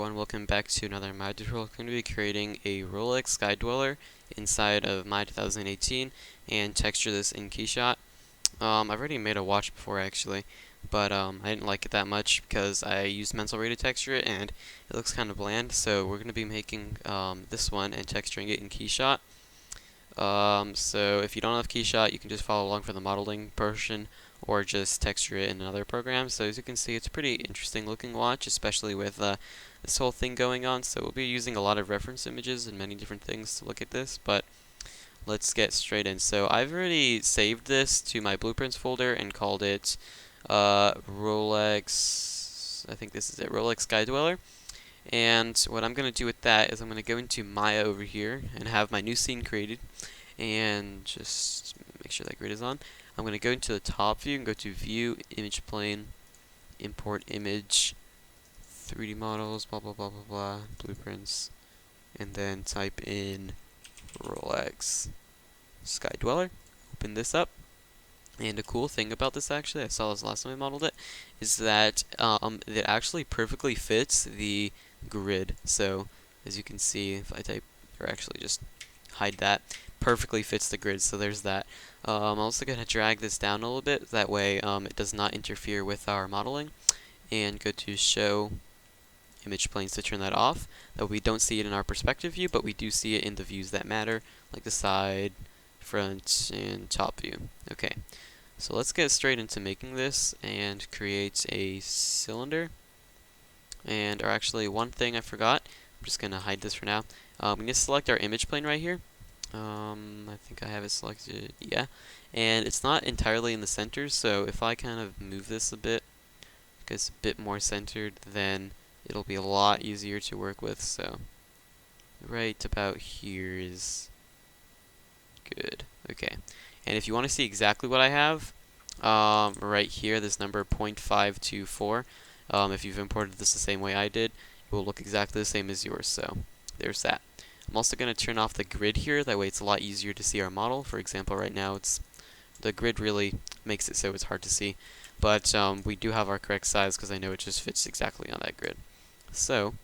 everyone, welcome back to another My tutorial. I'm going to be creating a Rolex Sky Dweller inside of My 2018 and texture this in Keyshot. I've already made a watch before actually, but I didn't like it that much because I used Mental Ray to texture it and it looks kind of bland, so we're going to be making this one and texturing it in Keyshot. So if you don't have Keyshot, you can just follow along for the modeling portion or just texture it in another program. So as you can see, it's a pretty interesting looking watch, especially with this whole thing going on. So we'll be using a lot of reference images and many different things to look at this, but let's get straight in. So I've already saved this to my blueprints folder and called it Rolex, I think this is it, Rolex Sky Dweller. And what I'm going to do with that is I'm going to go into Maya over here and have my new scene created. And just make sure that grid is on. I'm going to go into the top view and go to View, Image Plane, Import Image, 3D Models, blah blah blah blah blah, Blueprints, and then type in Rolex Sky Dweller. Open this up. And a cool thing about this, actually, I saw this last time I modeled it, is that it actually perfectly fits the grid. So as you can see, if I type, or actually just hide that, perfectly fits the grid. So there's that. I'm also going to drag this down a little bit, that way it does not interfere with our modeling. And go to Show Image Planes to turn that off. That we don't see it in our perspective view, but we do see it in the views that matter, like the side, front, and top view. Okay. So let's get straight into making this and create a cylinder. Or actually, one thing I forgot. I'm just going to hide this for now. We need to select our image plane right here. I think I have it selected. Yeah. And it's not entirely in the center, so if I kind of move this a bit, it gets a bit more centered, then it'll be a lot easier to work with. So right about here is good. Okay. And if you want to see exactly what I have, right here, this number 0.524, if you've imported this the same way I did, it will look exactly the same as yours. So there's that. I'm also going to turn off the grid here, that way it's a lot easier to see our model. For example, right now the grid really makes it so it's hard to see, but we do have our correct size because I know it just fits exactly on that grid. So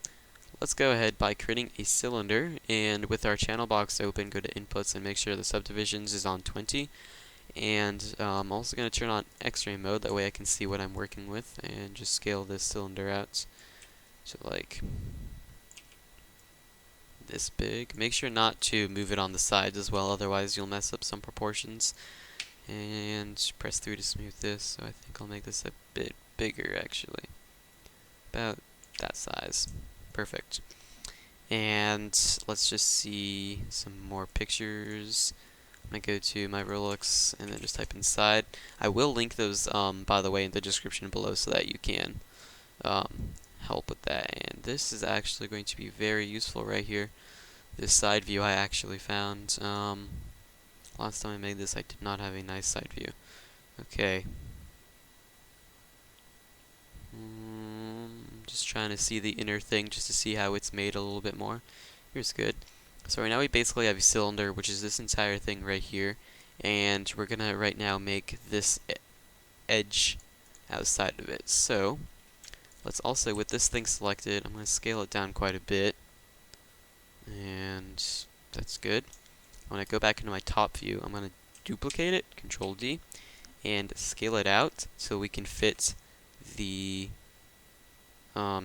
let's go ahead by creating a cylinder, and with our channel box open, go to inputs and make sure the subdivisions is on 20. And I'm also going to turn on X-ray mode, that way I can see what I'm working with, and just scale this cylinder out to like this big. Make sure not to move it on the sides as well, otherwise you'll mess up some proportions. And press 3 to smooth this, so I think I'll make this a bit bigger actually. About that size. Perfect. And let's just see some more pictures. I'm going to go to my Rolex and then just type inside. I will link those, by the way, in the description below so that you can help with that. And this is actually going to be very useful right here. This side view I actually found. Last time I made this, I did not have a nice side view. Okay. Just trying to see the inner thing just to see how it's made a little bit more. Here's good. So right now we basically have a cylinder, which is this entire thing right here, and we're gonna right now make this edge outside of it. So let's also, with this thing selected, I'm gonna scale it down quite a bit, and that's good. When I go back into my top view, I'm gonna duplicate it, Control D, and scale it out so we can fit the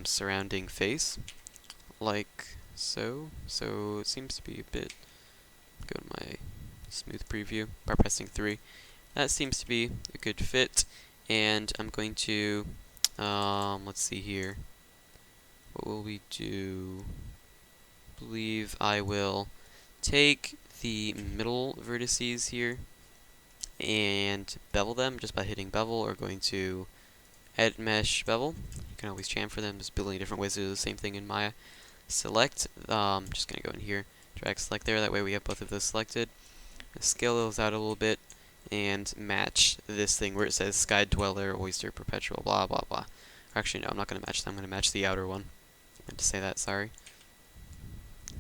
surrounding face, like so. So it seems to be a bit, go to my smooth preview by pressing 3. That seems to be a good fit, and I'm going to, let's see here, what will we do? I believe I will take the middle vertices here and bevel them just by hitting bevel or going to Edit Mesh Bevel. You can always chamfer them, just building different ways to do the same thing in Maya. Select, just going to go in here, drag select there, that way we have both of those selected. Scale those out a little bit, and match this thing where it says Sky Dweller, Oyster, Perpetual, blah blah blah. Actually, no, I'm not going to match them, I'm going to match the outer one. I meant to say that, sorry.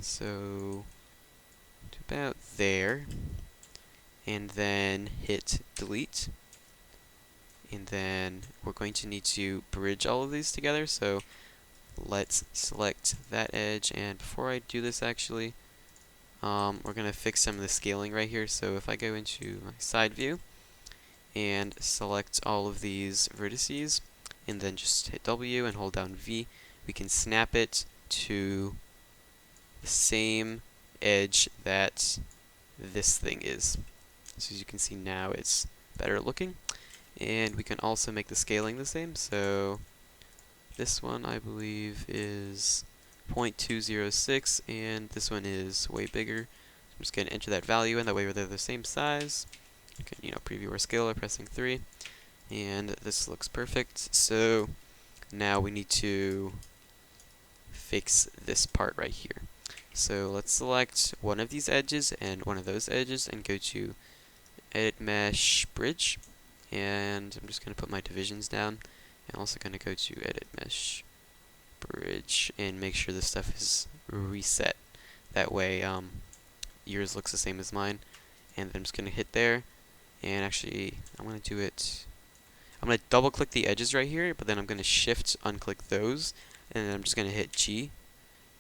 So, to about there, and then hit delete. And then we're going to need to bridge all of these together, so let's select that edge, and before I do this actually, we're going to fix some of the scaling right here. So if I go into my side view and select all of these vertices, and then just hit W and hold down V, we can snap it to the same edge that this thing is. So as you can see now, it's better looking. And we can also make the scaling the same. So this one I believe is 0.206, and this one is way bigger. I'm just going to enter that value in, that way they're the same size. You can, preview or scale by pressing 3, and this looks perfect. So now we need to fix this part right here. So let's select one of these edges and one of those edges and go to Edit Mesh Bridge, and I'm just going to put my divisions down. I'm also going to go to Edit Mesh Bridge and make sure this stuff is reset. That way yours looks the same as mine. And then I'm just going to hit there, and actually I'm going to double click the edges right here, but then I'm going to shift unclick those, and then I'm just going to hit G.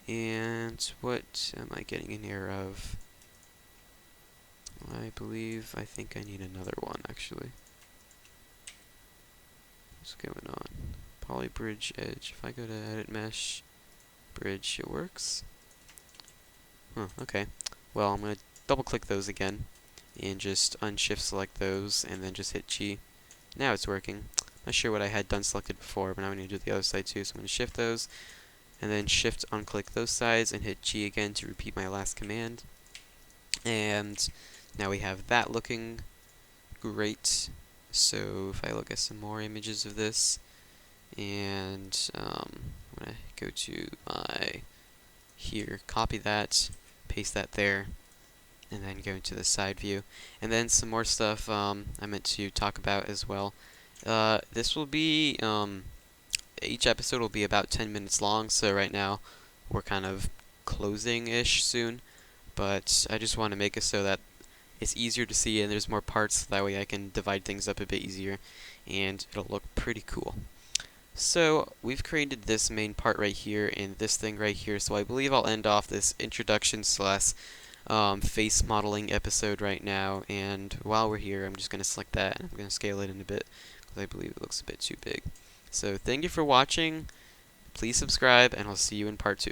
And what am I getting an error of? I think I need another one actually. What's going on? Poly bridge edge. If I go to Edit Mesh Bridge, it works. Huh, okay. Well, I'm going to double click those again and just unshift select those and then just hit G. Now it's working. Not sure what I had done selected before, but now I need to do the other side too, so I'm going to shift those and then shift unclick those sides and hit G again to repeat my last command. And now we have that looking great. So if I look at some more images of this, and I'm going to go to my here, copy that, paste that there, and then go into the side view. And then some more stuff I meant to talk about as well. This will be, each episode will be about 10 minutes long, so right now we're kind of closing-ish soon, but I just want to make it so that it's easier to see and there's more parts, that way I can divide things up a bit easier and it'll look pretty cool. So we've created this main part right here and this thing right here, so I believe I'll end off this introduction slash face modeling episode right now, and while we're here I'm just going to select that and I'm going to scale it in a bit because I believe it looks a bit too big. So thank you for watching, please subscribe, and I'll see you in part 2.